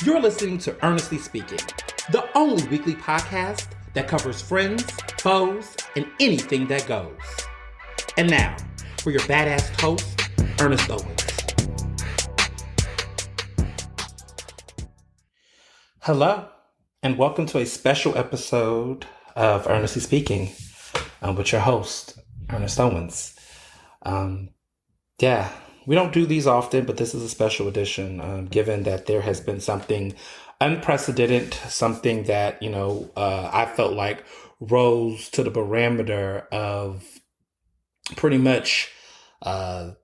You're listening to Ernestly Speaking, the only weekly podcast that covers friends, foes, and anything that goes. And now, for your badass host, Ernest Owens. Hello, and welcome to a special episode of Ernestly Speaking with your host, Ernest Owens. We don't do these often, but this is a special edition, given that there has been something unprecedented, something that, I felt like rose to the barometer of pretty much the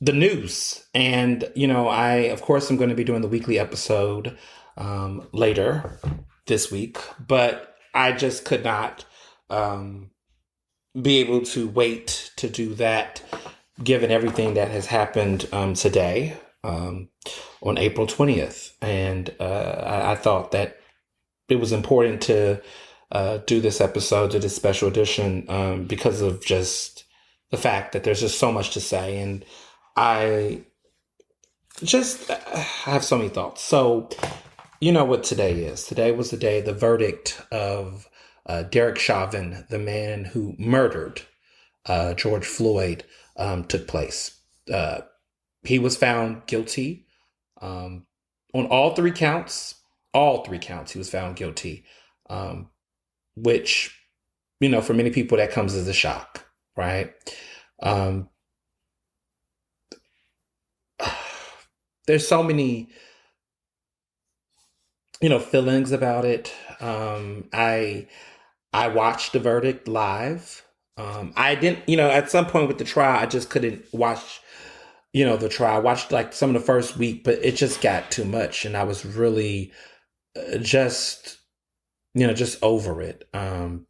news. And, I, of course, am going to be doing the weekly episode later this week, but I just could not be able to wait to do that, given everything that has happened today on April 20th. And I thought that it was important to do this episode, do this special edition, because of just the fact that there's just so much to say. And I have so many thoughts. So, you know what today is. Today was the day the verdict of Derek Chauvin, the man who murdered George Floyd, took place. He was found guilty on all three counts. All three counts, he was found guilty, which, for many people, that comes as a shock, right? There's so many, feelings about it. I watched the verdict live. I didn't, at some point with the trial, I just couldn't watch, the trial. I watched like some of the first week, but it just got too much. And I was really just over it. And,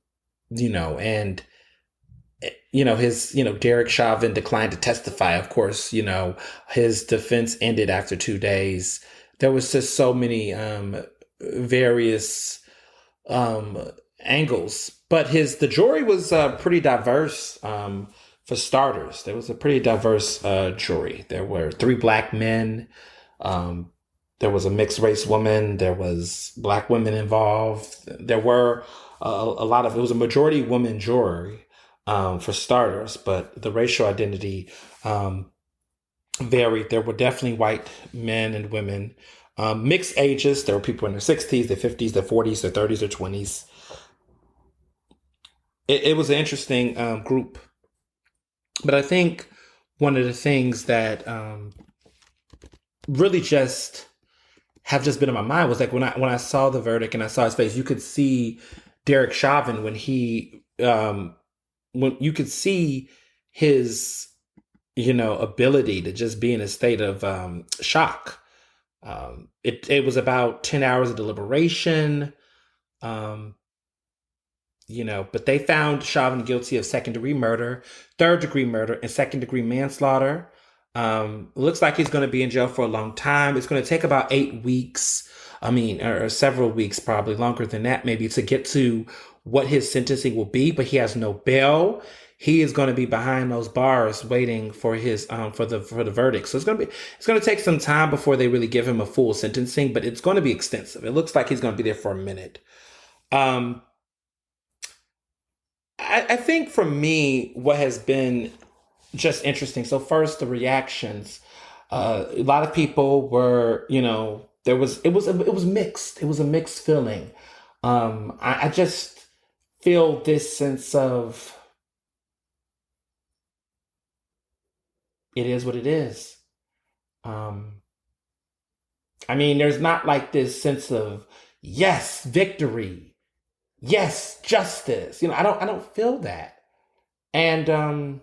his, Derek Chauvin declined to testify. Of course, his defense ended after 2 days. There was just so many various angles, but the jury was pretty diverse. For starters, there was a pretty diverse jury. There were 3 Black men. There was a mixed race woman. There was Black women involved. There were it was a majority woman jury for starters, but the racial identity varied. There were definitely white men and women, mixed ages. There were people in their 60s, their 50s, their 40s, their 30s, their 20s. It was an interesting group. But I think one of the things that really just have just been in my mind was like when I saw the verdict and I saw his face, you could see Derek Chauvin when you could see his, ability to just be in a state of shock. It was about 10 hours of deliberation. But they found Chauvin guilty of second-degree murder, third-degree murder, and second-degree manslaughter. Looks like he's going to be in jail for a long time. It's going to take about 8 weeks. Or several weeks, probably longer than that, maybe, to get to what his sentencing will be. But he has no bail. He is going to be behind those bars waiting for his for the verdict. So it's going to take some time before they really give him a full sentencing. But it's going to be extensive. It looks like he's going to be there for a minute. I think for me, what has been just interesting. So first, the reactions. A lot of people were, it was mixed. It was a mixed feeling. I just feel this sense of it is what it is. There's not like this sense of yes, victory. Yes, justice. I don't feel that. And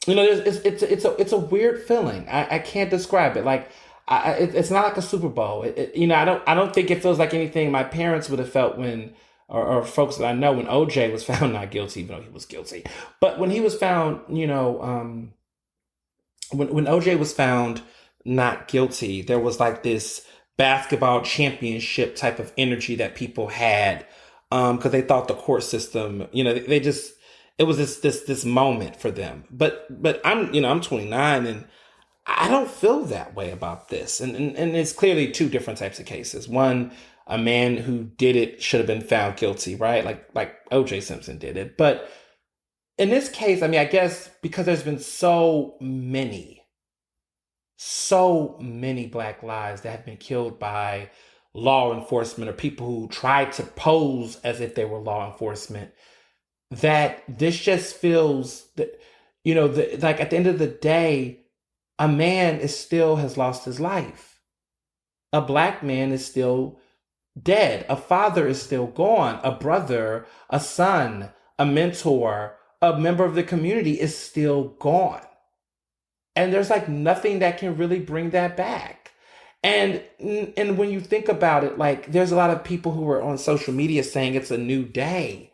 it's a weird feeling. I can't describe it. Like it's not like a Super Bowl. I don't think it feels like anything my parents would have felt when, or folks that I know, when OJ was found not guilty, even though he was guilty. But when he was found, when OJ was found not guilty, there was like this basketball championship type of energy that people had, because they thought the court system, it was this moment for them. But I'm 29, and I don't feel that way about this. And it's clearly two different types of cases. One, a man who did it should have been found guilty, right? Like OJ Simpson did it. But in this case, I mean, I guess because there's been so many black lives that have been killed by law enforcement or people who tried to pose as if they were law enforcement, that this just feels that, like at the end of the day, a man is still has lost his life. A black man is still dead. A father is still gone. A brother, a son, a mentor, a member of the community is still gone. And there's like nothing that can really bring that back. And when you think about it, like there's a lot of people who are on social media saying it's a new day.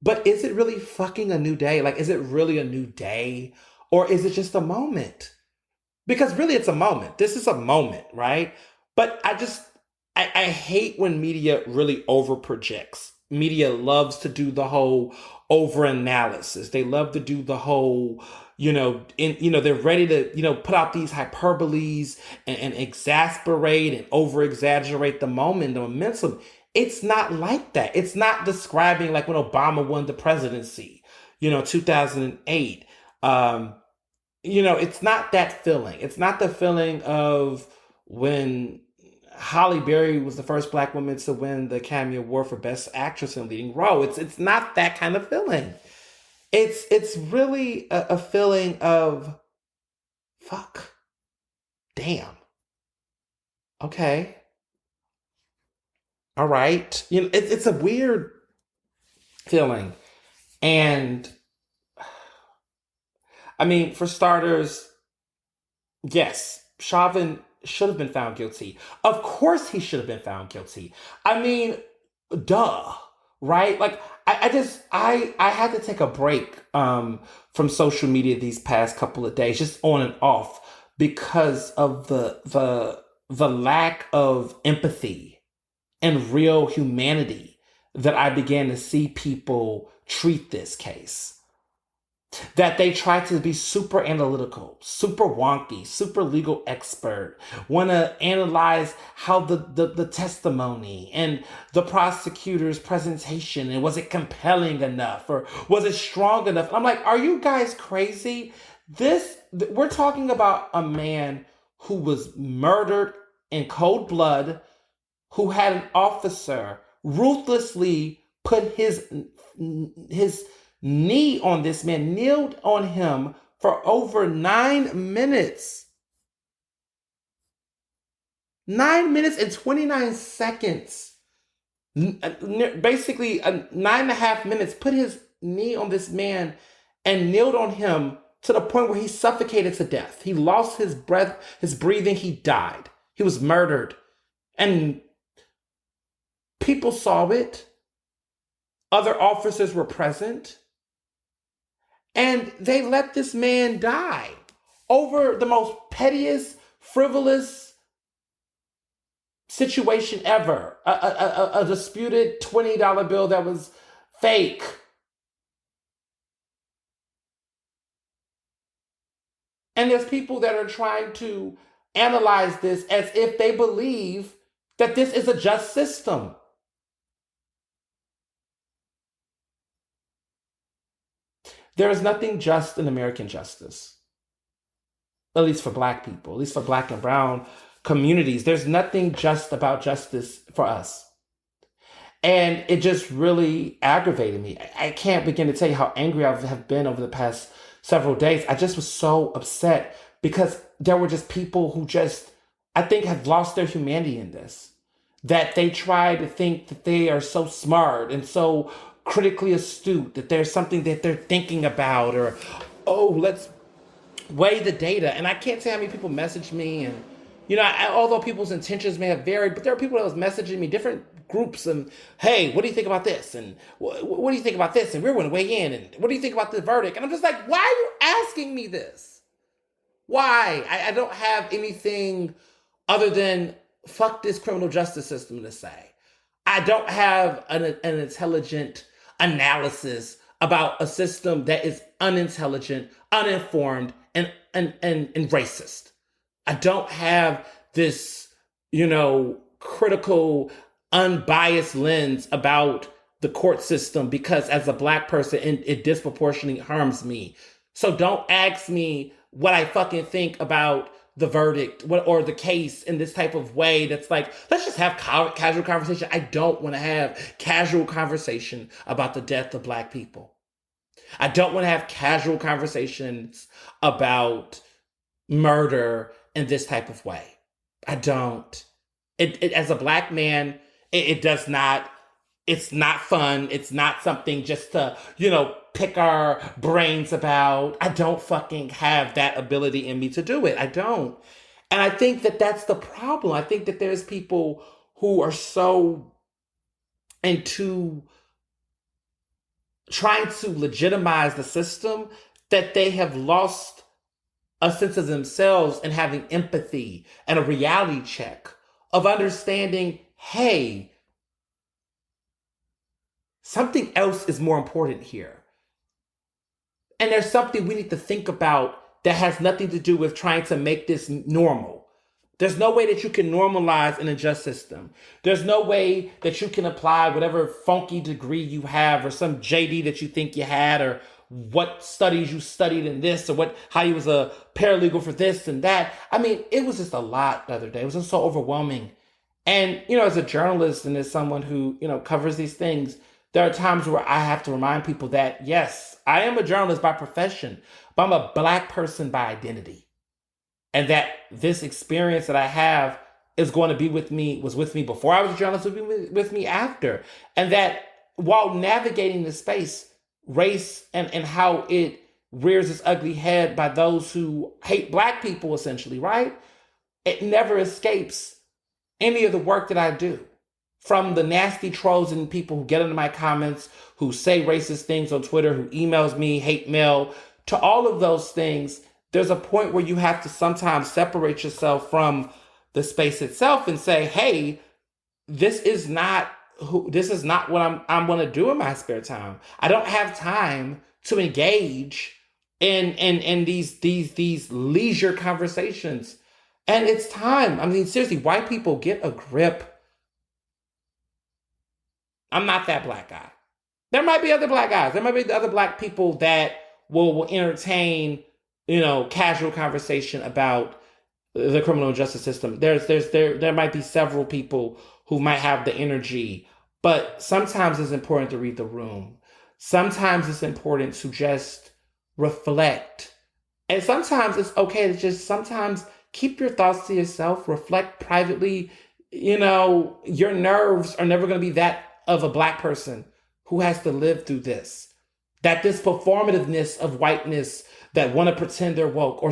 But is it really fucking a new day? Like, is it really a new day? Or is it just a moment? Because really it's a moment. This is a moment, right? But I hate when media really over projects. Media loves to do the whole over analysis. They love to do the whole, they're ready to, put out these hyperboles and exasperate and over exaggerate the moment, the momentum. It's not like that. It's not describing like when Obama won the presidency, 2008. It's not that feeling. It's not the feeling of when Halle Berry was the first black woman to win the Academy Award for Best Actress in a Leading Role. It's not that kind of feeling. It's really a feeling of fuck, damn, okay, all right. It's a weird feeling, and I mean, for starters, yes, Chauvin should have been found guilty. Of course he should have been found guilty. I mean, duh, right? Like I had to take a break from social media these past couple of days, just on and off, because of the lack of empathy and real humanity that I began to see people treat this case. That they try to be super analytical, super wonky, super legal expert, want to analyze how the testimony and the prosecutor's presentation, and was it compelling enough or was it strong enough? And I'm like, are you guys crazy? We're talking about a man who was murdered in cold blood, who had an officer ruthlessly put his knee on this man, kneeled on him for over 9 minutes. 9 minutes and 29 seconds. Basically, 9.5 minutes, put his knee on this man and kneeled on him to the point where he suffocated to death. He lost his breath, his breathing, he died. He was murdered. And people saw it. Other officers were present. And they let this man die over the most pettiest, frivolous situation ever. A disputed $20 bill that was fake. And there's people that are trying to analyze this as if they believe that this is a just system. There is nothing just in American justice, at least for black people, at least for black and brown communities. There's nothing just about justice for us. And it just really aggravated me. I can't begin to tell you how angry I have been over the past several days. I just was so upset because there were just people who just, I think, have lost their humanity in this. That they try to think that they are so smart and so critically astute, that there's something that they're thinking about, or, oh, let's weigh the data. And I can't say how many people messaged me, and although people's intentions may have varied, but there are people that was messaging me, different groups, and hey, what do you think about this? And what do you think about this? And we're going to weigh in. And what do you think about the verdict? And I'm just like, why are you asking me this? Why? I don't have anything other than fuck this criminal justice system to say. I don't have an intelligent analysis about a system that is unintelligent, uninformed, and racist. I don't have this, critical, unbiased lens about the court system because as a Black person, it disproportionately harms me. So don't ask me what I fucking think about the verdict or the case in this type of way that's like, let's just have casual conversation. I don't want to have casual conversation about the death of Black people. I don't want to have casual conversations about murder in this type of way. I don't. It as a Black man, it does not. It's not fun. It's not something just to, pick our brains about. I don't fucking have that ability in me to do it. I don't. And I think that that's the problem. I think that there's people who are so into trying to legitimize the system that they have lost a sense of themselves and having empathy and a reality check of understanding, hey, something else is more important here. And there's something we need to think about that has nothing to do with trying to make this normal. There's no way that you can normalize an unjust system. There's no way that you can apply whatever funky degree you have or some JD that you think you had or what studies you studied in this or how you was a paralegal for this and that. I mean, it was just a lot the other day. It was just so overwhelming. And, as a journalist and as someone who, covers these things, there are times where I have to remind people that, yes, I am a journalist by profession, but I'm a Black person by identity. And that this experience that I have is going to be was with me before I was a journalist, will be with me after. And that while navigating the space, race and how it rears its ugly head by those who hate Black people, essentially, right? It never escapes any of the work that I do. From the nasty trolls and people who get into my comments, who say racist things on Twitter, who emails me hate mail, to all of those things, there's a point where you have to sometimes separate yourself from the space itself and say, hey, this is not what I'm going to do in my spare time. I don't have time to engage in these leisure conversations. And it's time. I mean, seriously, white people, get a grip. I'm not that Black guy. There might be other Black guys. There might be other Black people that will entertain, casual conversation about the criminal justice system. There might be several people who might have the energy, but sometimes it's important to read the room. Sometimes it's important to just reflect. And sometimes it's okay to just sometimes keep your thoughts to yourself, reflect privately. Your nerves are never going to be that of a Black person who has to live through this. That this performativeness of whiteness that want to pretend they're woke or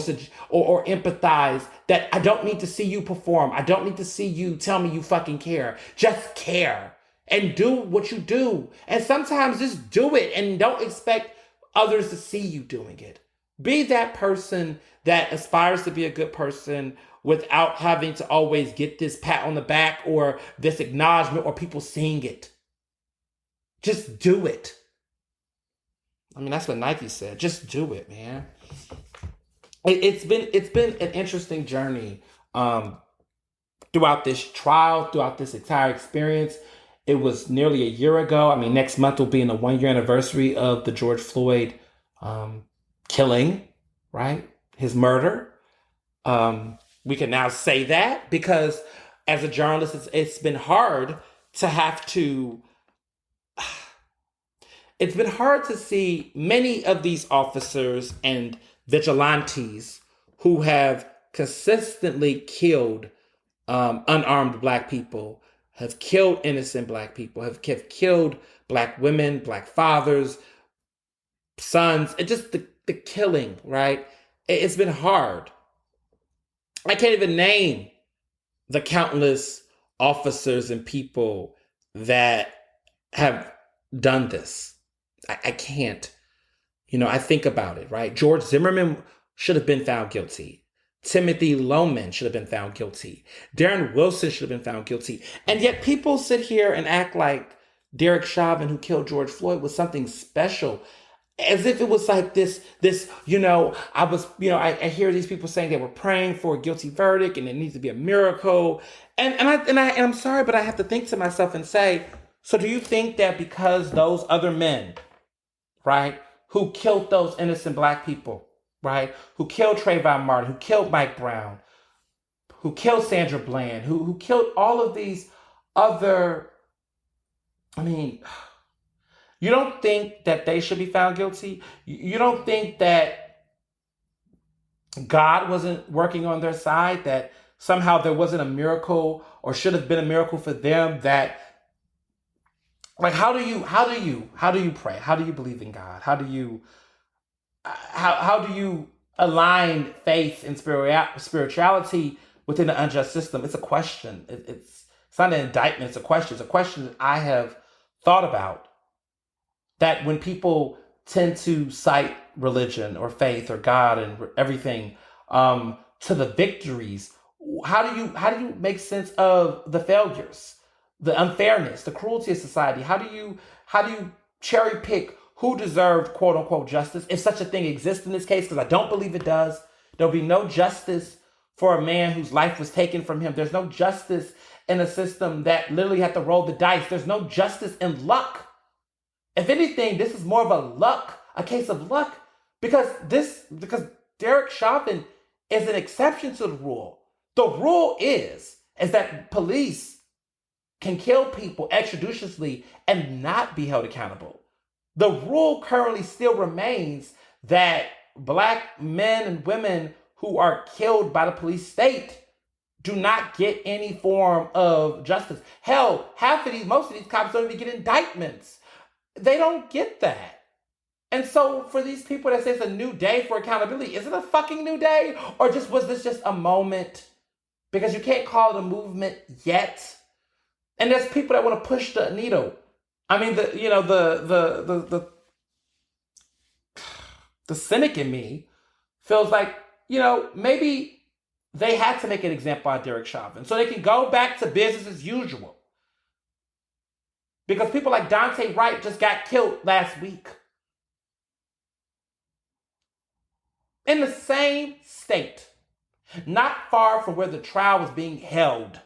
empathize, that I don't need to see you perform. I don't need to see you tell me you fucking care. Just care and do what you do. And sometimes just do it and don't expect others to see you doing it. Be that person that aspires to be a good person without having to always get this pat on the back or this acknowledgement or people seeing it. Just do it. I mean, that's what Nike said. Just do it, man. It's been an interesting journey throughout this trial, throughout this entire experience. It was nearly a year ago. I mean, next month will be in the 1-year anniversary of the George Floyd killing, right? His murder. We can now say that because as a journalist, it's been hard to have to. It's been hard to see many of these officers and vigilantes who have consistently killed unarmed Black people, have killed innocent Black people, have killed Black women, Black fathers, sons, and just the killing, right? It's been hard. I can't even name the countless officers and people that have done this. I can't. I think about it, right? George Zimmerman should have been found guilty. Timothy Loman should have been found guilty. Darren Wilson should have been found guilty. And yet people sit here and act like Derek Chauvin, who killed George Floyd, was something special. as if it was like this, I was, I hear these people saying they were praying for a guilty verdict and it needs to be a miracle. And I'm sorry, but I have to think to myself and say, so do you think that because those other men, right, who killed those innocent black people, right, who killed Trayvon Martin, who killed Mike Brown, who killed Sandra Bland, who killed all of these other, I mean, you don't think that they should be found guilty? You don't think that God wasn't working on their side, that somehow there wasn't a miracle or should have been a miracle for them? That, like, how do you pray? How do you believe in God? How do you align faith and spirituality within an unjust system? It's a question. It's not an indictment. It's a question. It's a question that I have thought about. That when people tend to cite religion or faith or God and everything to the victories, how do you make sense of the failures, the unfairness, the cruelty of society? How do you cherry pick who deserved quote unquote justice, if such a thing exists in this case? Because I don't believe it does. There'll be no justice for a man whose life was taken from him. There's no justice in a system that literally had to roll the dice. There's no justice in luck. If anything, this is more of a case of luck, because Derek Chauvin is an exception to the rule. The rule is that police can kill people extrajudiciously and not be held accountable. The rule currently still remains that black men and women who are killed by the police state do not get any form of justice. Hell, most of these cops don't even get indictments. They don't get that. And so for these people that say it's a new day for accountability, is it a fucking new day? Or was this just a moment? Because you can't call it a movement yet. And there's people that want to push the needle. I mean, the cynic in me feels like, maybe they had to make an example out of Derek Chauvin so they can go back to business as usual. Because people like Dante Wright just got killed last week. In the same state, not far from where the trial was being held.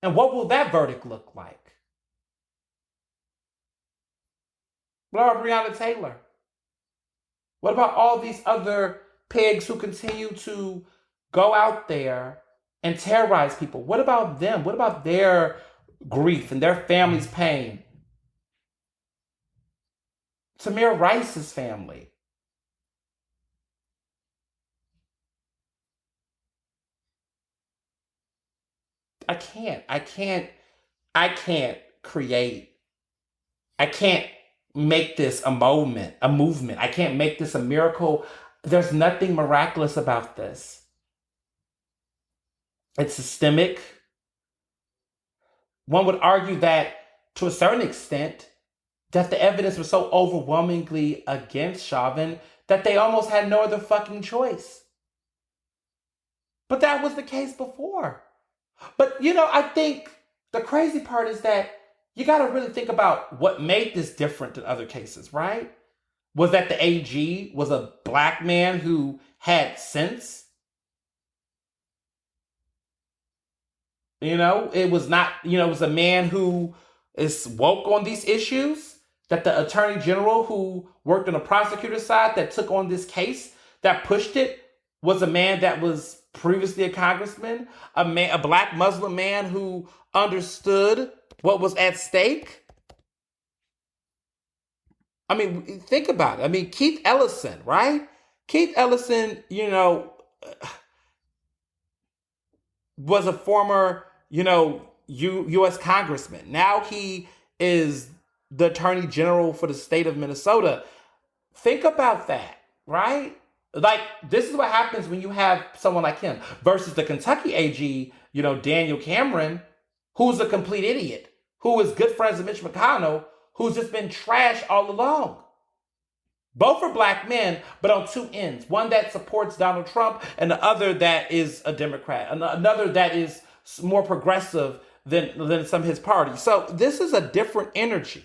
And what will that verdict look like? What about Breonna Taylor? What about all these other pigs who continue to go out there and terrorize people? What about them? What about their grief and their family's pain? Tamir Rice's family. I can't make this a movement. I can't make this a miracle. There's nothing miraculous about this. It's systemic. One would argue that, to a certain extent, that the evidence was so overwhelmingly against Chauvin that they almost had no other fucking choice. But that was the case before. But, I think the crazy part is that you got to really think about what made this different than other cases, right? Was that the AG was a black man who had sense? It was not, it was a man who is woke on these issues. That the attorney general who worked on the prosecutor's side that took on this case, that pushed it, was a man that was previously a congressman, a black Muslim man who understood what was at stake. I mean, think about it. I mean, Keith Ellison, right? Keith Ellison, was a former, U.S. congressman. Now he is the attorney general for the state of Minnesota. Think about that, right? Like, this is what happens when you have someone like him versus the Kentucky AG, Daniel Cameron, who's a complete idiot, who is good friends with Mitch McConnell, who's just been trash all along. Both are black men, but on two ends. One that supports Donald Trump and the other that is a Democrat. Another that is more progressive than some of his party. So this is a different energy.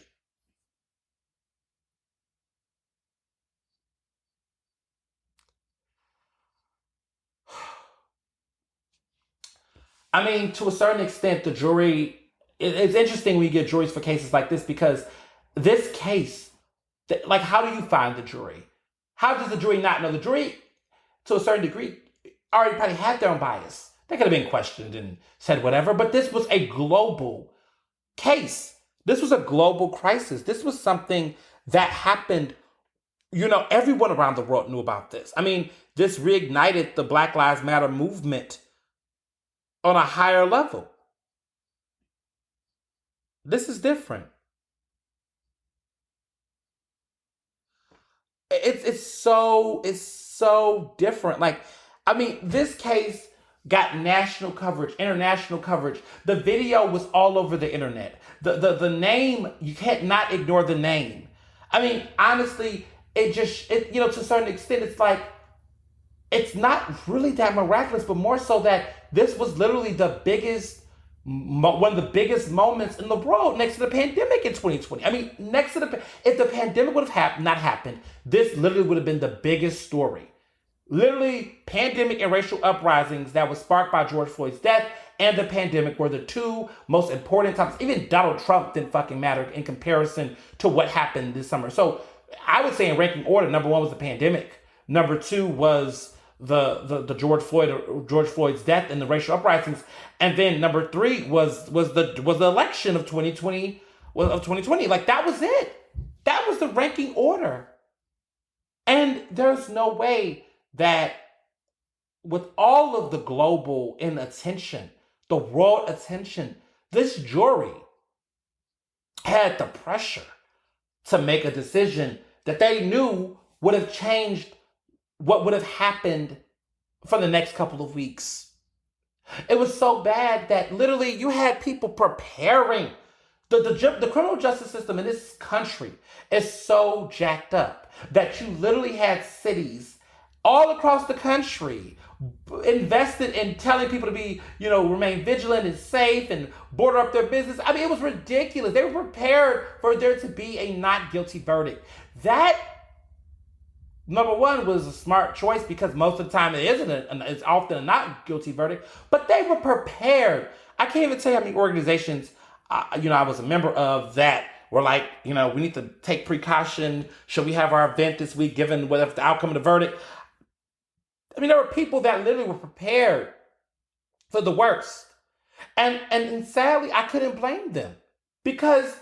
I mean, to a certain extent, the jury, it's interesting when you get juries for cases like this because this case, like, how do you find the jury? How does the jury not know? The jury, to a certain degree, already probably had their own bias. They could have been questioned and said whatever, but this was a global case. This was a global crisis. This was something that happened. Everyone around the world knew about this. I mean, this reignited the Black Lives Matter movement on a higher level. This is different. It's so different. Like, I mean, this case got national coverage, international coverage. The video was all over the internet. The name, you can't not ignore the name. I mean, honestly, to a certain extent, it's like, it's not really that miraculous, but more so that this was literally one of the biggest moments in the world next to the pandemic in 2020. I mean, if the pandemic would have not happened, this literally would have been the biggest story. Literally, pandemic and racial uprisings that was sparked by George Floyd's death and the pandemic were the two most important topics. Even Donald Trump didn't fucking matter in comparison to what happened this summer. So I would say in ranking order, number one was the pandemic. Number two was the George Floyd's death and the racial uprisings, and then number three was the election of 2020. Like, that was it. That was the ranking order. And there's no way that with all of the global attention, the world attention, this jury had the pressure to make a decision that they knew would have changed what would have happened for the next couple of weeks. It was so bad that literally you had people preparing. The criminal justice system in this country is so jacked up that you literally had cities all across the country invested in telling people to be, remain vigilant and safe and border up their business. I mean, it was ridiculous. They were prepared for there to be a not guilty verdict. That, number one, was a smart choice because most of the time it's often a not guilty verdict, but they were prepared. I can't even tell you how many organizations, I was a member of that were like, we need to take precaution. Should we have our event this week given whatever the outcome of the verdict? I mean, there were people that literally were prepared for the worst. And sadly, I couldn't blame them because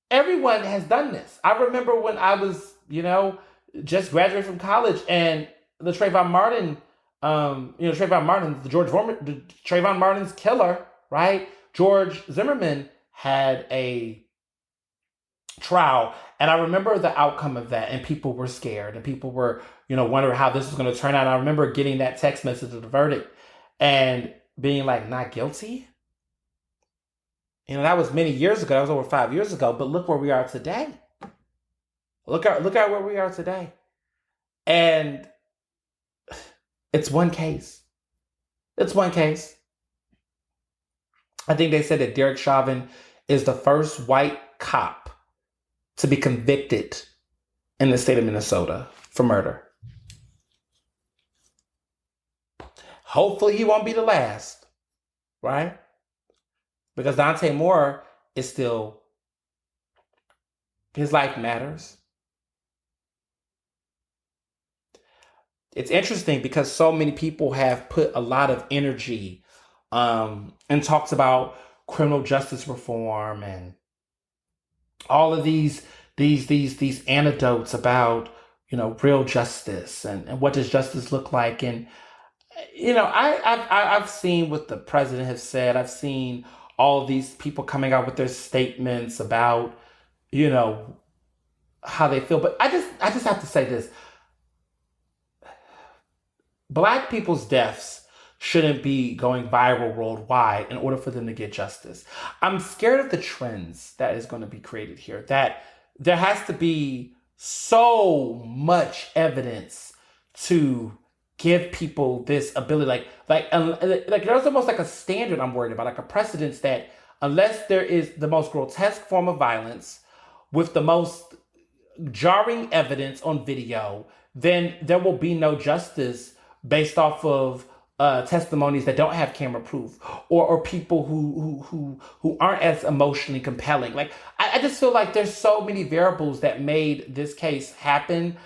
everyone has done this. I remember when I was, just graduated from college and the Trayvon Martin, Trayvon Martin's killer, right? George Zimmerman had a trial. And I remember the outcome of that, and people were scared and people were, wondering how this was going to turn out. And I remember getting that text message of the verdict and being like, not guilty. That was many years ago. That was over 5 years ago. But look where we are today. Look at where we are today. And it's one case. It's one case. I think they said that Derek Chauvin is the first white cop to be convicted in the state of Minnesota for murder. Hopefully he won't be the last, right? Because Dante Moore is still, his life matters. It's interesting because so many people have put a lot of energy and talks about criminal justice reform and all of these anecdotes about, real justice and what does justice look like. And, I've seen what the president has said. I've seen all of these people coming out with their statements about, how they feel. But I just have to say this. Black people's deaths shouldn't be going viral worldwide in order for them to get justice. I'm scared of the trends that is going to be created here, that there has to be so much evidence to give people this ability. Like there's almost like a standard I'm worried about, like a precedence that unless there is the most grotesque form of violence with the most jarring evidence on video, then there will be no justice based off of testimonies that don't have camera proof, or people who aren't as emotionally compelling. Like I just feel like there's so many variables that made this case happen,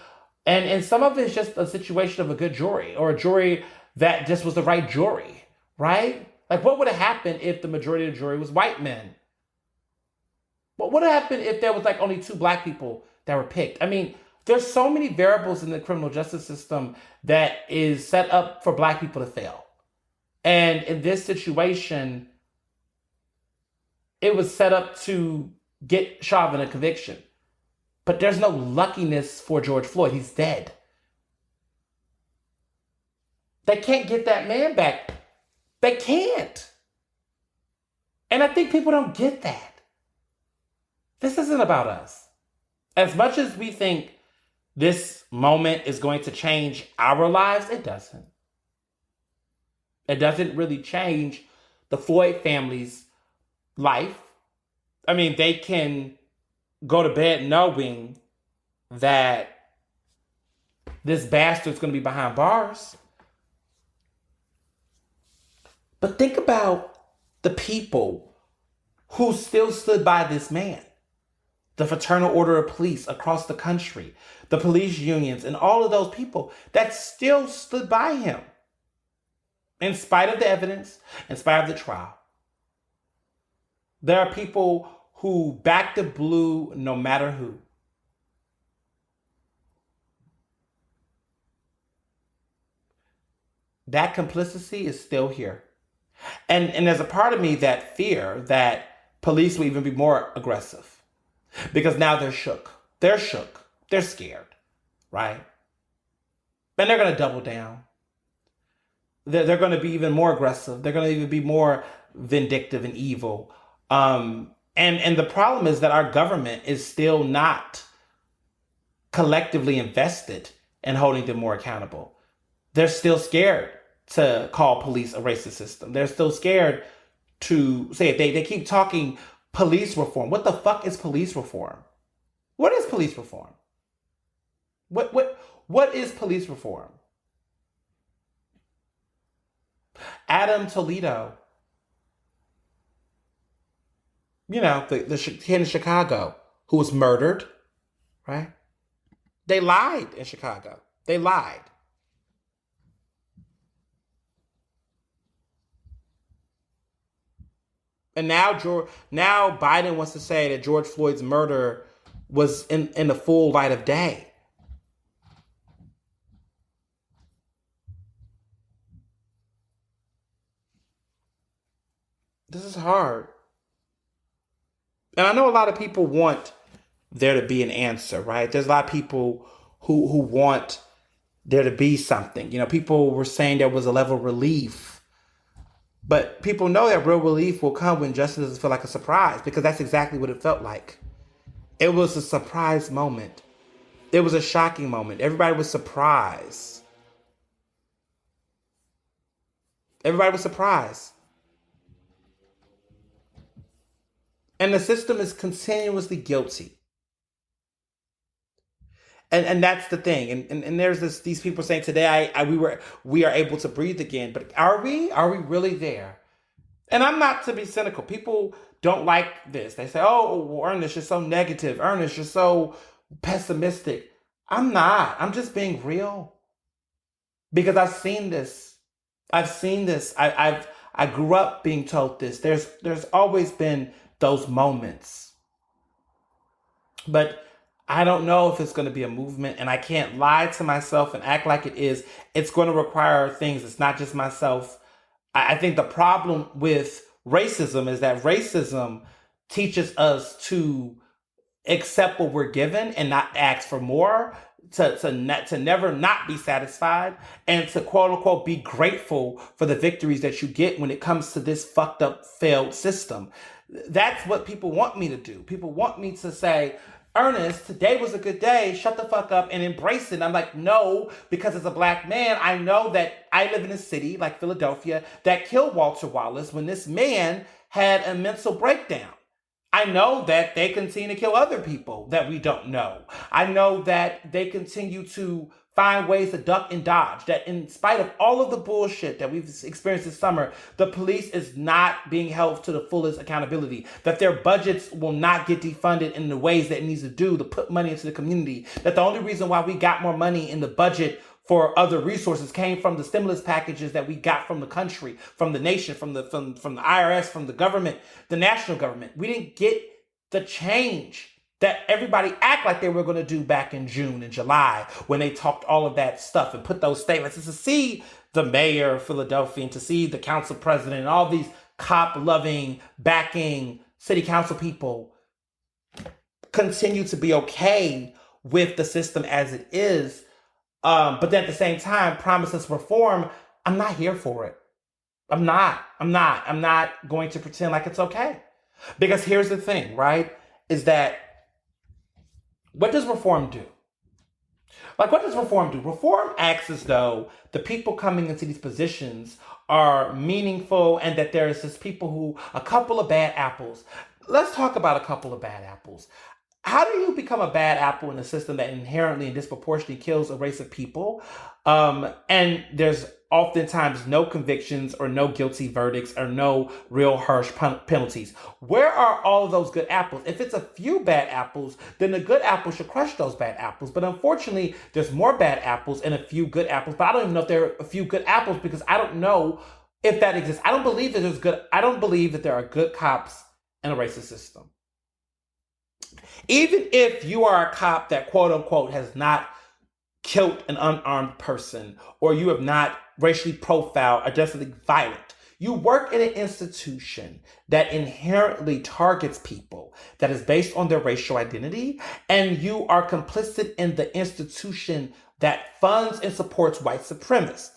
and some of it's just a situation of a good jury, or a jury that just was the right jury, right? Like what would have happened if the majority of the jury was white men? What would have happened if there was like only two black people that were picked? I mean, there's so many variables in the criminal justice system that is set up for black people to fail. And in this situation, it was set up to get Chauvin a conviction. But there's no luckiness for George Floyd. He's dead. They can't get that man back. They can't. And I think people don't get that. This isn't about us. As much as we think this moment is going to change our lives, it doesn't. It doesn't really change the Floyd family's life. I mean, they can go to bed knowing that this bastard's going to be behind bars. But think about the people who still stood by this man. The Fraternal Order of Police across the country, the police unions, and all of those people that still stood by him. In spite of the evidence, in spite of the trial. There are people who back the blue no matter who. That complicity is still here. And there's a part of me that fear that police will even be more aggressive. Because now they're shook. They're shook. They're scared. Right? And they're going to double down. They're going to be even more aggressive. They're going to even be more vindictive and evil. And the problem is that our government is still not collectively invested in holding them more accountable. They're still scared to call police a racist system. They're still scared to say it. They keep talking police reform. What the fuck is police reform? What is police reform? What is police reform? Adam Toledo, the kid in Chicago who was murdered, right? They lied in Chicago. They lied. And now Biden wants to say that George Floyd's murder was in the full light of day. This is hard. And I know a lot of people want there to be an answer, right? There's a lot of people who want there to be something. People were saying there was a level of relief. But people know that real relief will come when justice doesn't feel like a surprise, because that's exactly what it felt like. It was a surprise moment. It was a shocking moment. Everybody was surprised. Everybody was surprised. And the system is continuously guilty. And that's the thing. And there's these people saying today we are able to breathe again. But are we? Are we really there? And I'm not to be cynical. People don't like this. They say, oh, Ernest, you're so negative. Ernest, you're so pessimistic. I'm not. I'm just being real. Because I've seen this. I've seen this. I grew up being told this. There's always been those moments. But I don't know if it's going to be a movement, and I can't lie to myself and act like it is. It's going to require things. It's not just myself. I think the problem with racism is that racism teaches us to accept what we're given and not ask for more, to never not be satisfied, and to quote unquote be grateful for the victories that you get when it comes to this fucked up failed system. That's what people want me to do. People want me to say, Ernest, today was a good day. Shut the fuck up and embrace it. And I'm like, no, because as a black man, I know that I live in a city like Philadelphia that killed Walter Wallace when this man had a mental breakdown. I know that they continue to kill other people that we don't know. I know that they continue to find ways to duck and dodge. That in spite of all of the bullshit that we've experienced this summer, the police is not being held to the fullest accountability. That their budgets will not get defunded in the ways that it needs to do to put money into the community. That the only reason why we got more money in the budget for other resources came from the stimulus packages that we got from the country, from the nation, from the IRS, from the government, the national government. We didn't get the change that everybody act like they were going to do back in June and July when they talked all of that stuff and put those statements. And to see the mayor of Philadelphia and to see the council president and all these cop-loving, backing city council people continue to be okay with the system as it is, but then at the same time promise us reform, I'm not here for it. I'm not going to pretend like it's okay. Because here's the thing, right? Is that what does reform do? Like, what does reform do? Reform acts as though the people coming into these positions are meaningful and that there's just people who, a couple of bad apples. Let's talk about a couple of bad apples. How do you become a bad apple in a system that inherently and disproportionately kills a race of people? And there's oftentimes no convictions or no guilty verdicts or no real harsh penalties. Where are all of those good apples? If it's a few bad apples, then the good apples should crush those bad apples. But unfortunately, there's more bad apples and a few good apples. But I don't even know if there are a few good apples because I don't know if that exists. I don't believe that there are good cops in a racist system. Even if you are a cop that quote unquote has not killed an unarmed person, or you have not racially profiled or definitely violent, you work in an institution that inherently targets people that is based on their racial identity, and you are complicit in the institution that funds and supports white supremacists.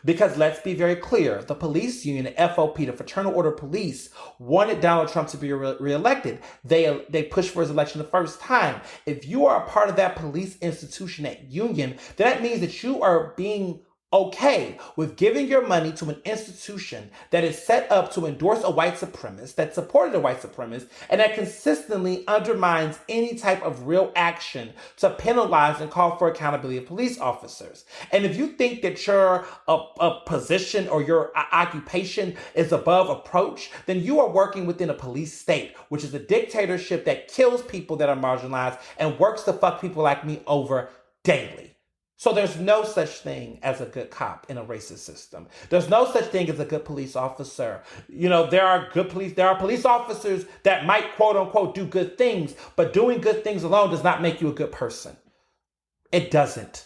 Because let's be very clear, the police union, the FOP, the Fraternal Order Police, wanted Donald Trump to be reelected. They pushed for his election the first time. If you are a part of that police institution, that union, then that means that you are being okay with giving your money to an institution that is set up to endorse a white supremacist, that supported a white supremacist, and that consistently undermines any type of real action to penalize and call for accountability of police officers. And if you think that your a position or your occupation is above approach, then you are working within a police state, which is a dictatorship that kills people that are marginalized and works to fuck people like me over daily. So there's no such thing as a good cop in a racist system. There's no such thing as a good police officer. There are police officers that might quote unquote do good things, but doing good things alone does not make you a good person. It doesn't.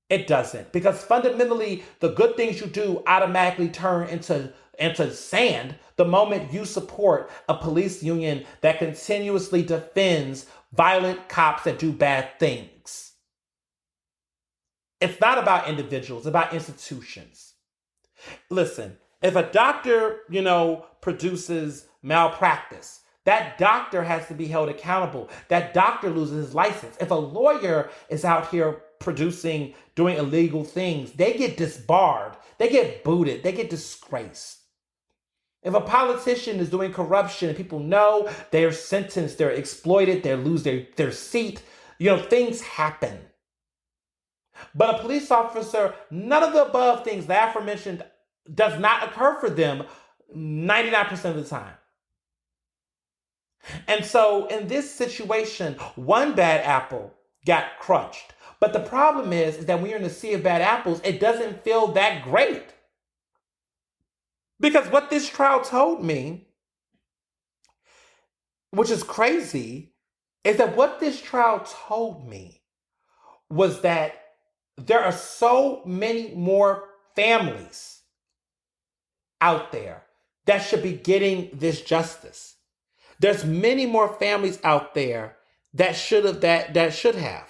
Because fundamentally, the good things you do automatically turn into sand the moment you support a police union that continuously defends violent cops that do bad things. It's not about individuals, it's about institutions. Listen, if a doctor, produces malpractice, that doctor has to be held accountable. That doctor loses his license. If a lawyer is out here doing illegal things, they get disbarred, they get booted, they get disgraced. If a politician is doing corruption and people know they're sentenced, they're exploited, they lose their seat, things happen. But a police officer, none of the above things that aforementioned does not occur for them 99% of the time. And so in this situation, one bad apple got crushed. But the problem is that when you're in a sea of bad apples, it doesn't feel that great. Because what this trial told me, which is crazy, is that what this trial told me was that there are so many more families out there that should be getting this justice. There's many more families out there that should have.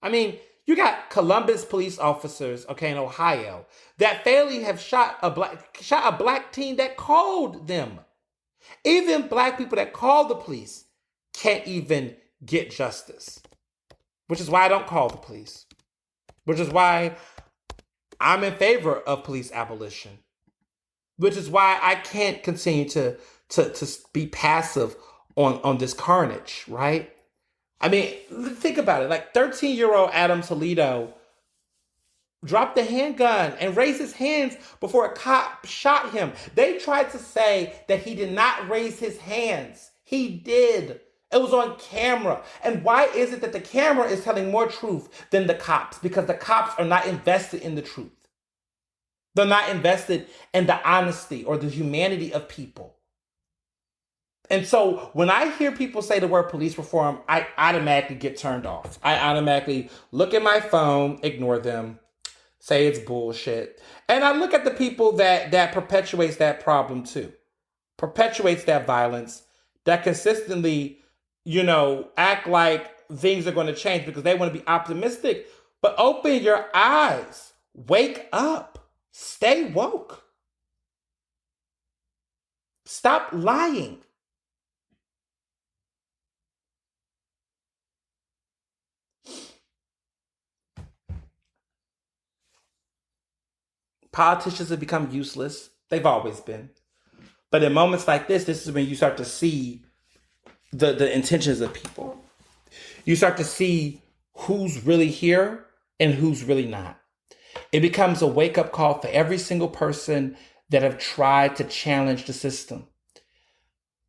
I mean, you got Columbus police officers, in Ohio, that fairly have shot a black teen that called them. Even black people that call the police can't even get justice. Which is why I don't call the police. Which is why I'm in favor of police abolition. Which is why I can't continue to be passive on this carnage, right? I mean, think about it. Like 13-year-old Adam Toledo dropped the handgun and raised his hands before a cop shot him. They tried to say that he did not raise his hands. He did. It was on camera. And why is it that the camera is telling more truth than the cops? Because the cops are not invested in the truth. They're not invested in the honesty or the humanity of people. And so when I hear people say the word police reform, I automatically get turned off. I automatically look at my phone, ignore them, say it's bullshit. And I look at the people that perpetuates that problem too. Perpetuates that violence, that consistently, act like things are going to change because they want to be optimistic. But open your eyes. Wake up. Stay woke. Stop lying. Politicians have become useless. They've always been. But in moments like this is when you start to see the intentions of people. You start to see who's really here and who's really not. It becomes a wake-up call for every single person that have tried to challenge the system.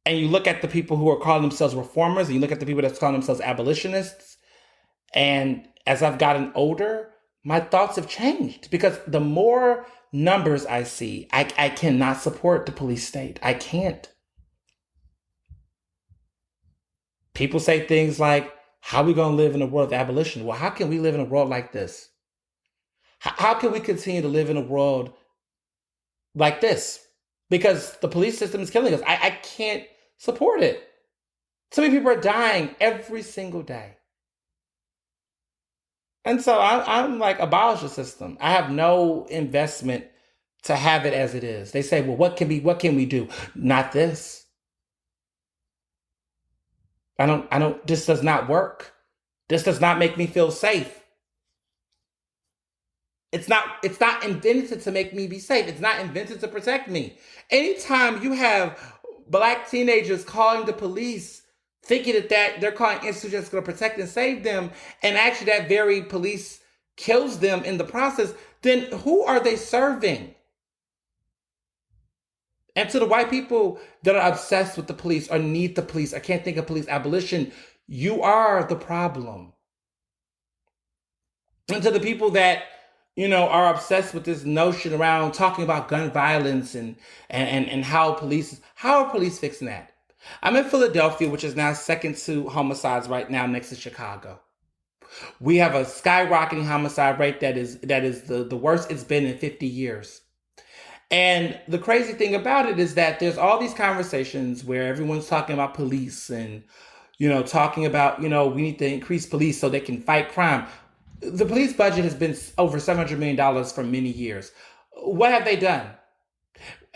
And you look at the people who are calling themselves reformers, and you look at the people that's calling themselves abolitionists. And as I've gotten older, my thoughts have changed because the more numbers I see, I cannot support the police state. I can't. People say things like, how are we going to live in a world of abolition? Well, how can we live in a world like this? How can we continue to live in a world like this? Because the police system is killing us. I can't support it. So many people are dying every single day. And so I'm like, abolish the system. I have no investment to have it as it is. They say, well, what can we do? Not this. This does not work. This does not make me feel safe. It's not invented to make me be safe. It's not invented to protect me. Anytime you have Black teenagers calling the police, thinking that they're calling institutions that's going to protect and save them, and actually that very police kills them in the process, then who are they serving? And to the white people that are obsessed with the police or need the police, I can't think of police abolition, you are the problem. And to the people that are obsessed with this notion around talking about gun violence and how are police fixing that? I'm in Philadelphia, which is now second to homicides right now next to Chicago. We have a skyrocketing homicide rate that is the worst it's been in 50 years. And the crazy thing about it is that there's all these conversations where everyone's talking about police and, talking about, we need to increase police so they can fight crime. The police budget has been over $700 million for many years. What have they done?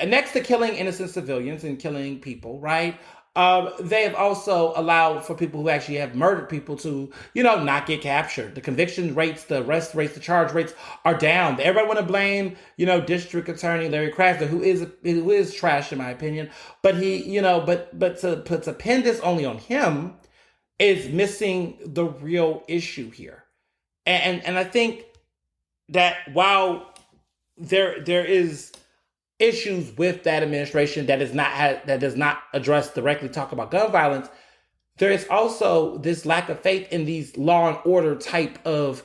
Next to killing innocent civilians and killing people, right? They have also allowed for people who actually have murdered people to, not get captured. The conviction rates, the arrest rates, the charge rates are down. Everybody want to blame, District Attorney Larry Krasner, who is trash in my opinion. But he, but to pin this only on him is missing the real issue here. And I think that while there is issues with that administration that does not address directly talk about gun violence, there is also this lack of faith in these law and order type of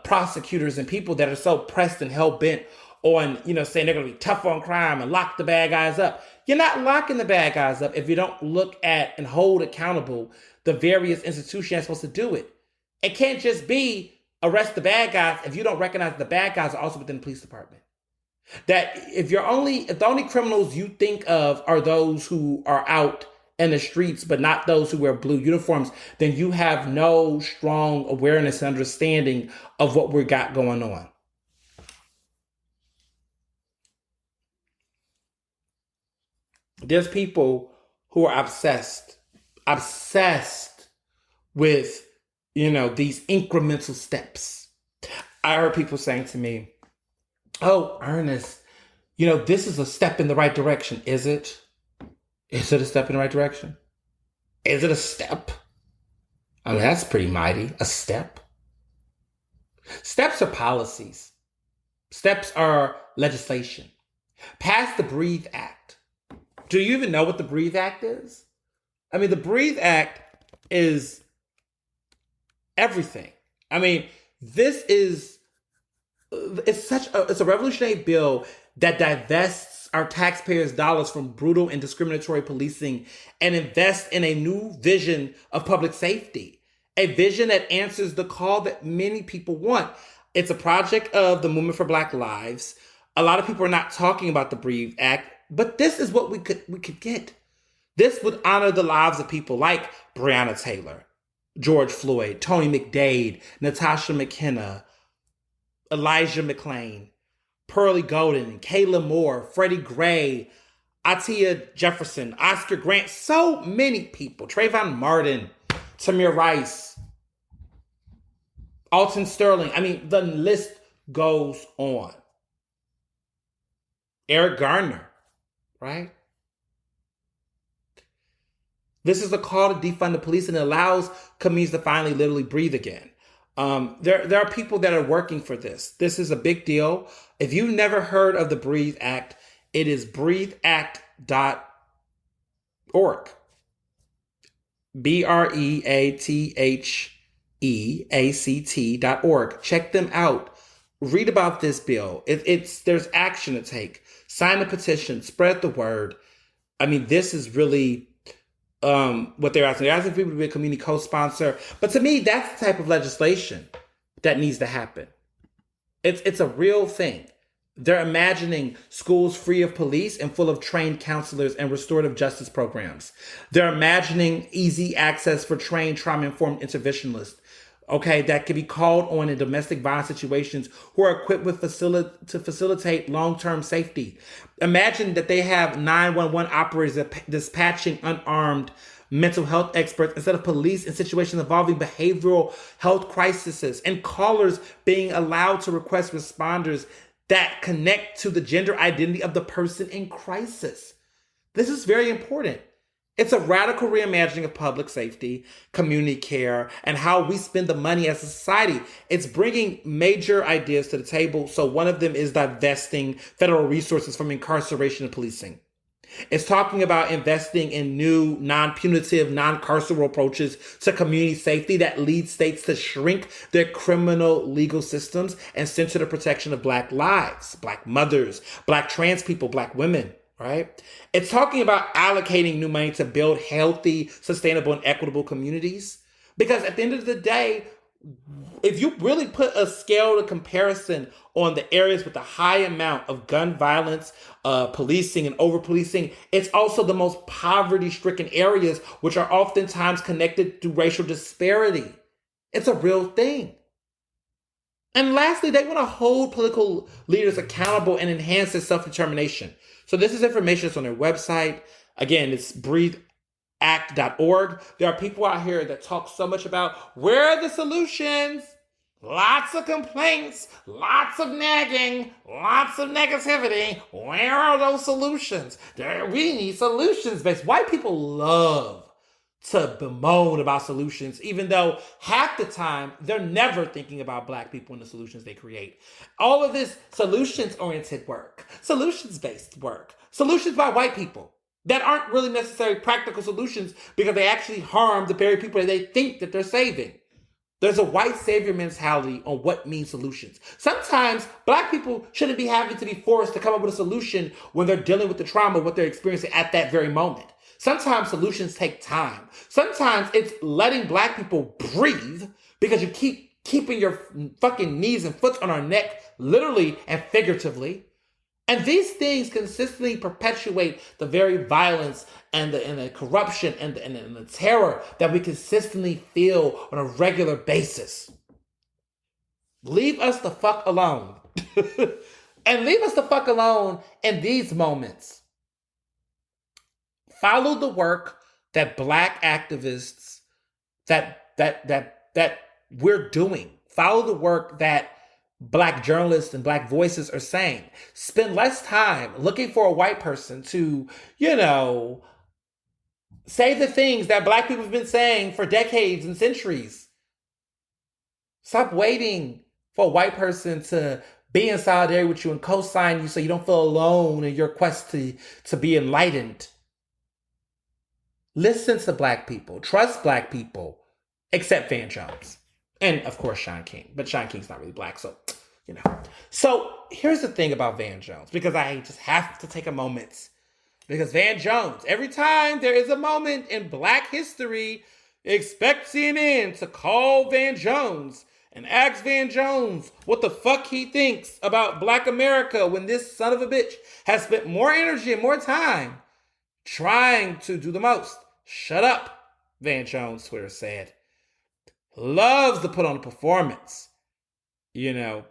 prosecutors and people that are so pressed and hell bent on saying they're going to be tough on crime and lock the bad guys up. You're not locking the bad guys up if you don't look at and hold accountable the various institutions that's supposed to do it. It can't just be arrest the bad guys if you don't recognize the bad guys are also within the police department. That if the only criminals you think of are those who are out in the streets, but not those who wear blue uniforms, then you have no strong awareness and understanding of what we got going on. There's people who are obsessed with, these incremental steps. I heard people saying to me, oh, Ernest, this is a step in the right direction. Is it? Is it a step in the right direction? Is it a step? I mean, that's pretty mighty. A step. Steps are policies. Steps are legislation. Pass the Breathe Act. Do you even know what the Breathe Act is? I mean, the Breathe Act is everything. I mean, this is it's a revolutionary bill that divests our taxpayers' dollars from brutal and discriminatory policing and invests in a new vision of public safety, a vision that answers the call that many people want. It's a project of the Movement for Black Lives. A lot of people are not talking about the Breathe Act, but this is what we could get. This would honor the lives of people like Breonna Taylor, George Floyd, Tony McDade, Natasha McKenna, Elijah McClain, Pearlie Golden, Kayla Moore, Freddie Gray, Atia Jefferson, Oscar Grant, so many people. Trayvon Martin, Tamir Rice, Alton Sterling. I mean, the list goes on. Eric Garner, right? This is a call to defund the police, and it allows communities to finally literally breathe again. There are people that are working for this. This is a big deal. If you've never heard of the Breathe Act, it is breatheact.org. BREATHEACT.org. Check them out. Read about this bill. There's action to take. Sign the petition. Spread the word. I mean, this is really what they're asking. They're asking people to be a community co-sponsor. But to me, that's the type of legislation that needs to happen. It's a real thing. They're imagining schools free of police and full of trained counselors and restorative justice programs. They're imagining easy access for trained trauma-informed interventionists, okay, that can be called on in domestic violence situations, who are equipped with to facilitate long-term safety. Imagine that they have 911 operators dispatching unarmed mental health experts instead of police in situations involving behavioral health crises, and callers being allowed to request responders that connect to the gender identity of the person in crisis. This is very important. It's a radical reimagining of public safety, community care, and how we spend the money as a society. It's bringing major ideas to the table. So one of them is divesting federal resources from incarceration and policing. It's talking about investing in new, non-punitive, non-carceral approaches to community safety that lead states to shrink their criminal legal systems and center the protection of Black lives, Black mothers, Black trans people, Black women, right? It's talking about allocating new money to build healthy, sustainable, and equitable communities. Because at the end of the day, if you really put a scale to comparison on the areas with the high amount of gun violence, policing, and over-policing, it's also the most poverty-stricken areas, which are oftentimes connected to racial disparity. It's a real thing. And lastly, they want to hold political leaders accountable and enhance their self-determination. So this is information that's on their website. Again, it's breatheact.org. There are people out here that talk so much about where are the solutions? Lots of complaints, lots of nagging, lots of negativity. Where are those solutions? We need solutions-based. White people love to bemoan about solutions, even though half the time they're never thinking about Black people and the solutions they create. All of this solutions-oriented work, solutions-based work, solutions by white people that aren't really necessarily practical solutions because they actually harm the very people that they think that they're saving. There's a white savior mentality on what means solutions. Sometimes Black people shouldn't be having to be forced to come up with a solution when they're dealing with the trauma, what they're experiencing at that very moment. Sometimes solutions take time. Sometimes it's letting Black people breathe because you keep keeping your fucking knees and foot on our neck, literally and figuratively. And these things consistently perpetuate the very violence and the corruption and the terror that we consistently feel on a regular basis. Leave us the fuck alone. And leave us the fuck alone in these moments. Follow the work that Black activists that we're doing. Follow the work that Black journalists and Black voices are saying. Spend less time looking for a white person to, Say the things that black people have been saying for decades and centuries. Stop waiting for a white person to be in solidarity with you and co-sign you so you don't feel alone in your quest to be enlightened. Listen to black people. Trust black people. Except Van Jones. And, of course, Shaun King. But Shaun King's not really black, so, you know. So, here's the thing about Van Jones. Because I just have to take a moment. Because Van Jones, every time there is a moment in black history, expect CNN to call Van Jones and ask Van Jones what the fuck he thinks about black America when this son of a bitch has spent more energy and more time trying to do the most. Shut up, Van Jones, Twitter said. Loves to put on a performance. You know,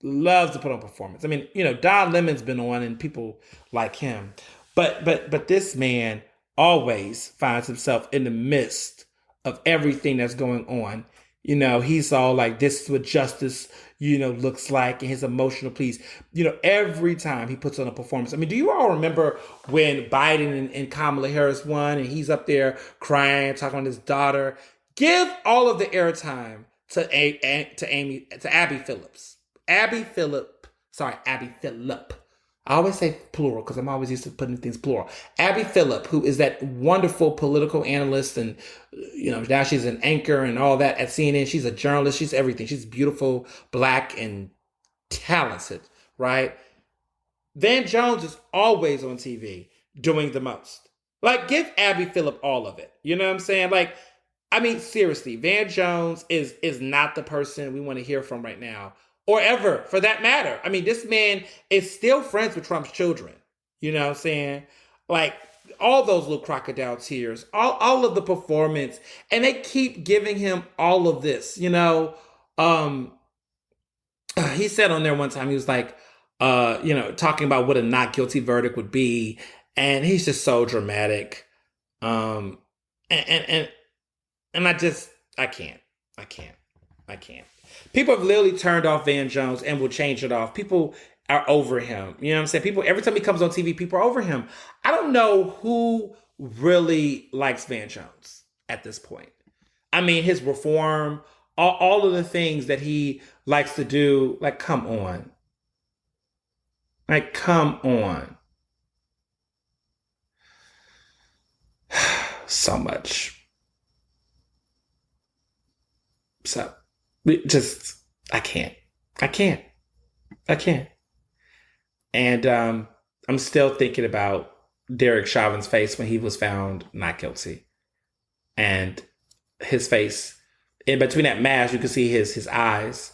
loves to put on performance. I mean, you know, Don Lemon's been on and people like him. But this man always finds himself in the midst of everything that's going on. You know, he's all like, this is what justice, you know, looks like, and his emotional pleas. You know, every time he puts on a performance. I mean, do you all remember when Biden and Kamala Harris won, and he's up there crying, talking to his daughter? Give all of the airtime to Abby Phillips. Abby Phillip. I always say plural because I'm always used to putting things plural. Abby Phillip, who is that wonderful political analyst, and you know, now she's an anchor and all that at CNN. She's a journalist. She's everything. She's beautiful, black, and talented, right? Van Jones is always on TV doing the most. Like, give Abby Phillip all of it. You know what I'm saying? Like, I mean, seriously, Van Jones is not the person we want to hear from right now, or ever, for that matter. I mean, this man is still friends with Trump's children. You know what I'm saying? Like, all those little crocodile tears, all of the performance, and they keep giving him all of this. You know, he said on there one time, he was like, you know, talking about what a not guilty verdict would be, and he's just so dramatic. And I can't. People have literally turned off Van Jones and will change it off. People are over him. You know what I'm saying? People, every time he comes on TV, people are over him. I don't know who really likes Van Jones at this point. I mean, his reform, all of the things that he likes to do, like, come on. Like, come on. So much. So, just, I can't. And I'm still thinking about Derek Chauvin's face when he was found not guilty. And his face, in between that mask, you could see his eyes.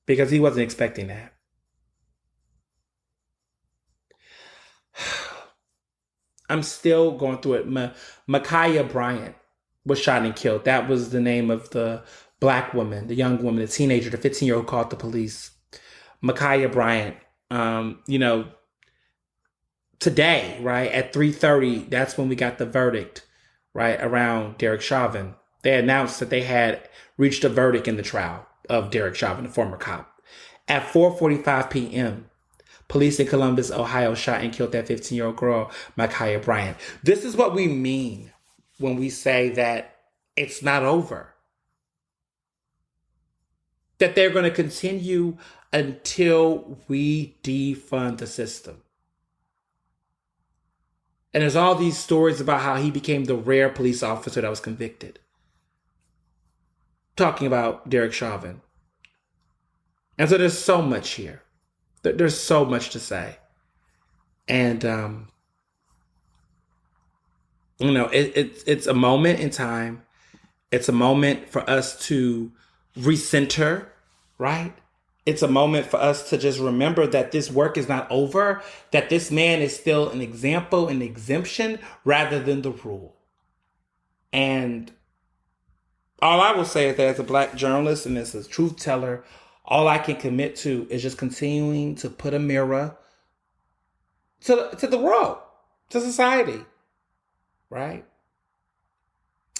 Because he wasn't expecting that. I'm still going through it. Ma'Khia Bryant was shot and killed. That was the name of the black woman, the young woman, the teenager, the 15-year-old called the police. Ma'Khia Bryant, you know, today, right, at 3:30, that's when we got the verdict, right, around Derek Chauvin. They announced that they had reached a verdict in the trial of Derek Chauvin, the former cop. At 4:45 p.m., police in Columbus, Ohio, shot and killed that 15-year-old girl, Ma'Khia Bryant. This is what we mean when we say that it's not over. That they're going to continue until we defund the system. And there's all these stories about how he became the rare police officer that was convicted. Talking about Derek Chauvin. And so there's so much here. There's so much to say. And, you know, it's a moment in time. It's a moment for us to recenter, right? It's a moment for us to just remember that this work is not over, that this man is still an example, an exemption, rather than the rule. And all I will say is that as a black journalist and as a truth teller, all I can commit to is just continuing to put a mirror to the world, to society, right?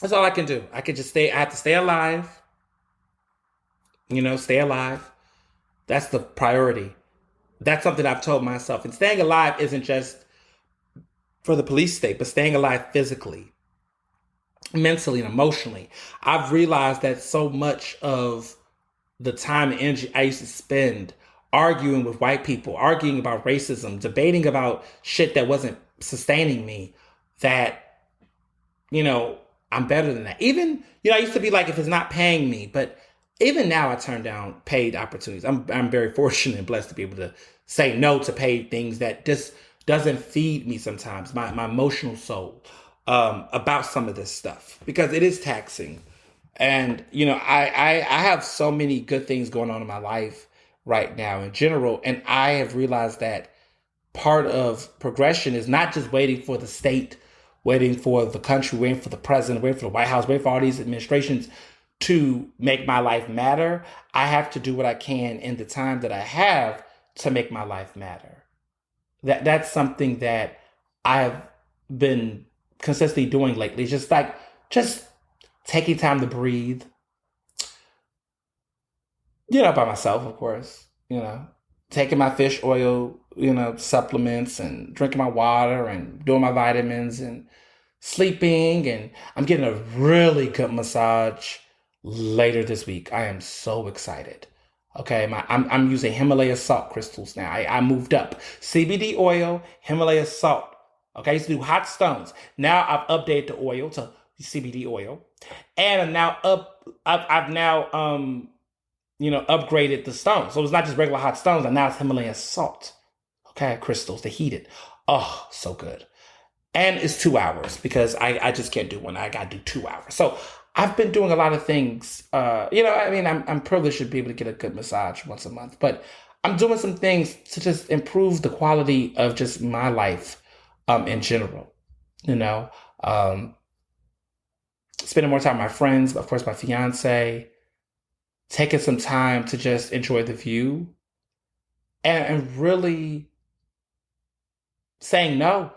That's all I can do. I have to stay alive. You know, stay alive. That's the priority. That's something I've told myself. And staying alive isn't just for the police state, but staying alive physically, mentally, and emotionally. I've realized that so much of the time and energy I used to spend arguing with white people, arguing about racism, debating about shit that wasn't sustaining me, that, you know, I'm better than that. Even, I used to be like, if it's not paying me, but even now I turn down paid opportunities. I'm very fortunate and blessed to be able to say no to paid things that just doesn't feed me sometimes, my emotional soul, about some of this stuff, because it is taxing. And, I have so many good things going on in my life right now in general. And I have realized that part of progression is not just waiting for the state, waiting for the country, waiting for the president, waiting for the White House, waiting for all these administrations to make my life matter. I have to do what I can in the time that I have to make my life matter. That's something that I've been consistently doing lately. Just taking time to breathe, by myself, of course, taking my fish oil, supplements, and drinking my water and doing my vitamins and sleeping. And I'm getting a really good massage later this week. I am so excited. Okay, I'm using Himalaya salt crystals now. I moved up. CBD oil, Himalaya salt. Okay, I used to do hot stones. Now I've updated the oil to CBD oil, and I've now upgraded the stones. So it's not just regular hot stones, and now it's Himalayan salt. Okay, crystals to heat it. Oh, so good. And it's 2 hours because I just can't do one. I got to do 2 hours. So I've been doing a lot of things. I'm privileged to be able to get a good massage once a month, but I'm doing some things to just improve the quality of just my life, in general. Spending more time with my friends, of course, my fiance, taking some time to just enjoy the view, and really saying no.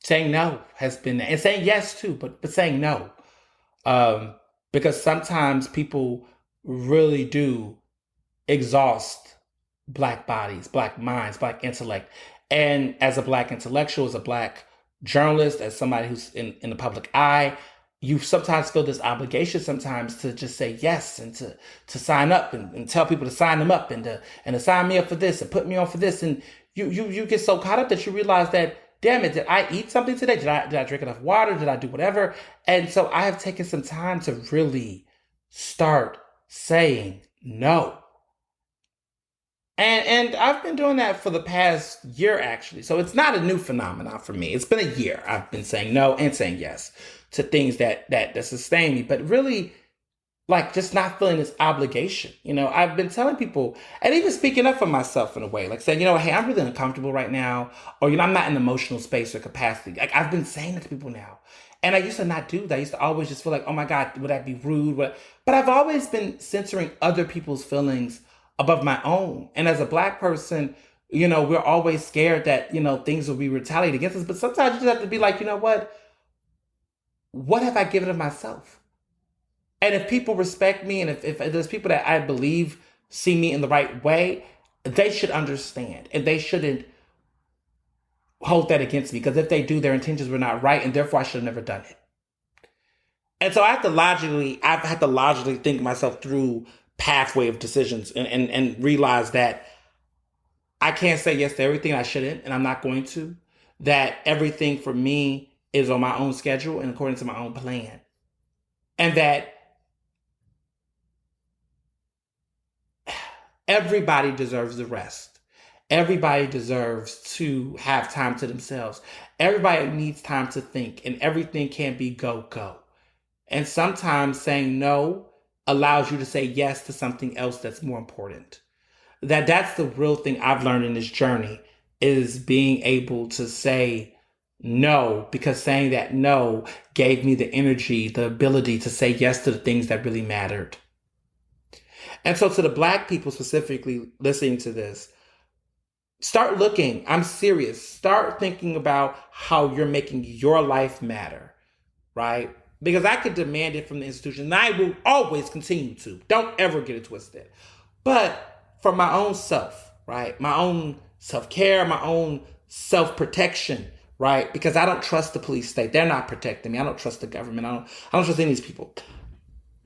Saying no has been, and saying yes too, but saying no. Because sometimes people really do exhaust Black bodies, Black minds, Black intellect. And as a Black intellectual, as a Black journalist, as somebody who's in the public eye, you sometimes feel this obligation sometimes to just say yes, and to sign up, and tell people to sign them up, and to sign me up for this and put me on for this. And you get so caught up that you realize that, damn it, did I eat something today? Did I drink enough water? Did I do whatever? And so I have taken some time to really start saying no. And I've been doing that for the past year, actually. So it's not a new phenomenon for me. It's been a year. I've been saying no and saying yes to things that sustain me, but really, like, just not feeling this obligation. I've been telling people, and even speaking up for myself in a way, like saying, hey, I'm really uncomfortable right now, or, I'm not in emotional space or capacity. Like, I've been saying that to people now. And I used to not do that. I used to always just feel like, oh my God, would I be rude? But I've always been censoring other people's feelings above my own. And as a Black person, we're always scared that, things will be retaliated against us. But sometimes you just have to be like, what have I given of myself? And if people respect me, and if there's people that I believe see me in the right way, they should understand, and they shouldn't hold that against me, because if they do, their intentions were not right, and therefore I should have never done it. And so I've had to logically think myself through pathway of decisions, and realize that I can't say yes to everything. I shouldn't, and I'm not going to. That everything for me is on my own schedule and according to my own plan. And that everybody deserves the rest. Everybody deserves to have time to themselves. Everybody needs time to think, and everything can't be go, go. And sometimes saying no allows you to say yes to something else that's more important. That's the real thing I've learned in this journey, is being able to say no, because saying that no gave me the energy, the ability to say yes to the things that really mattered. And so to the Black people specifically listening to this, start looking. I'm serious. Start thinking about how you're making your life matter, right? Because I could demand it from the institution, and I will always continue to. Don't ever get it twisted. But for my own self, right? My own self-care, my own self-protection, right? Because I don't trust the police state. They're not protecting me. I don't trust the government. I don't trust any of these people.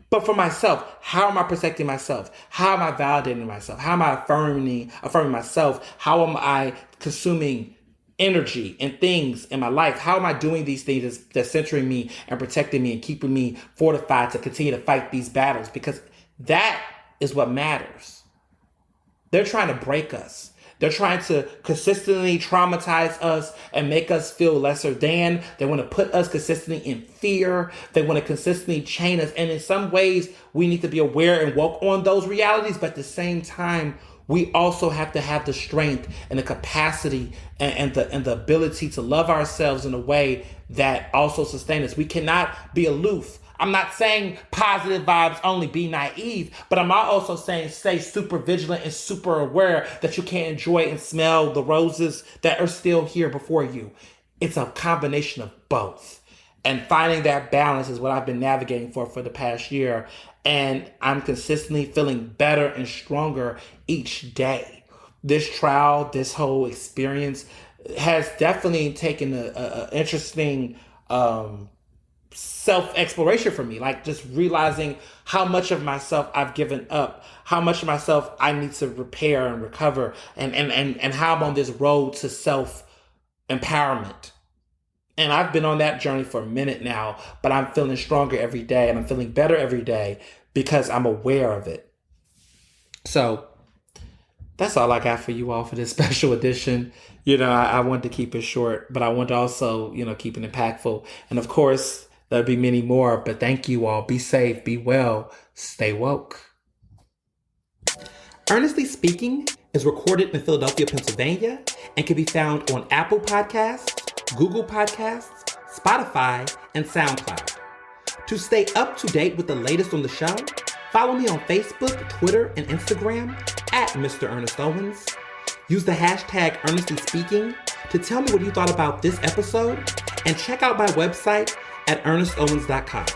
But for myself, how am I protecting myself? How am I validating myself? How am I affirming myself? How am I consuming energy and things in my life? How am I doing these things that's centering me and protecting me and keeping me fortified to continue to fight these battles? Because that is what matters. They're trying to break us. They're trying to consistently traumatize us and make us feel lesser than. They want to put us consistently in fear. They want to consistently chain us. And in some ways, we need to be aware and woke on those realities. But at the same time, we also have to have the strength and the capacity and the ability to love ourselves in a way that also sustains us. We cannot be aloof. I'm not saying positive vibes only, be naive, but I'm also saying stay super vigilant and super aware that you can enjoy and smell the roses that are still here before you. It's a combination of both. And finding that balance is what I've been navigating for the past year. And I'm consistently feeling better and stronger each day. This trial, this whole experience has definitely taken an interesting self-exploration for me, like just realizing how much of myself I've given up, how much of myself I need to repair and recover, and how I'm on this road to self-empowerment. And I've been on that journey for a minute now, but I'm feeling stronger every day and I'm feeling better every day because I'm aware of it. So that's all I got for you all for this special edition. I wanted to keep it short, but I want to also, keep it impactful. And of course, there'll be many more, but thank you all. Be safe, be well, stay woke. Ernestly Speaking is recorded in Philadelphia, Pennsylvania, and can be found on Apple Podcasts, Google Podcasts, Spotify, and SoundCloud. To stay up to date with the latest on the show, follow me on Facebook, Twitter, and Instagram at Mr. Ernest Owens. Use the hashtag Ernestly Speaking to tell me what you thought about this episode, and check out my website at ernestowens.com.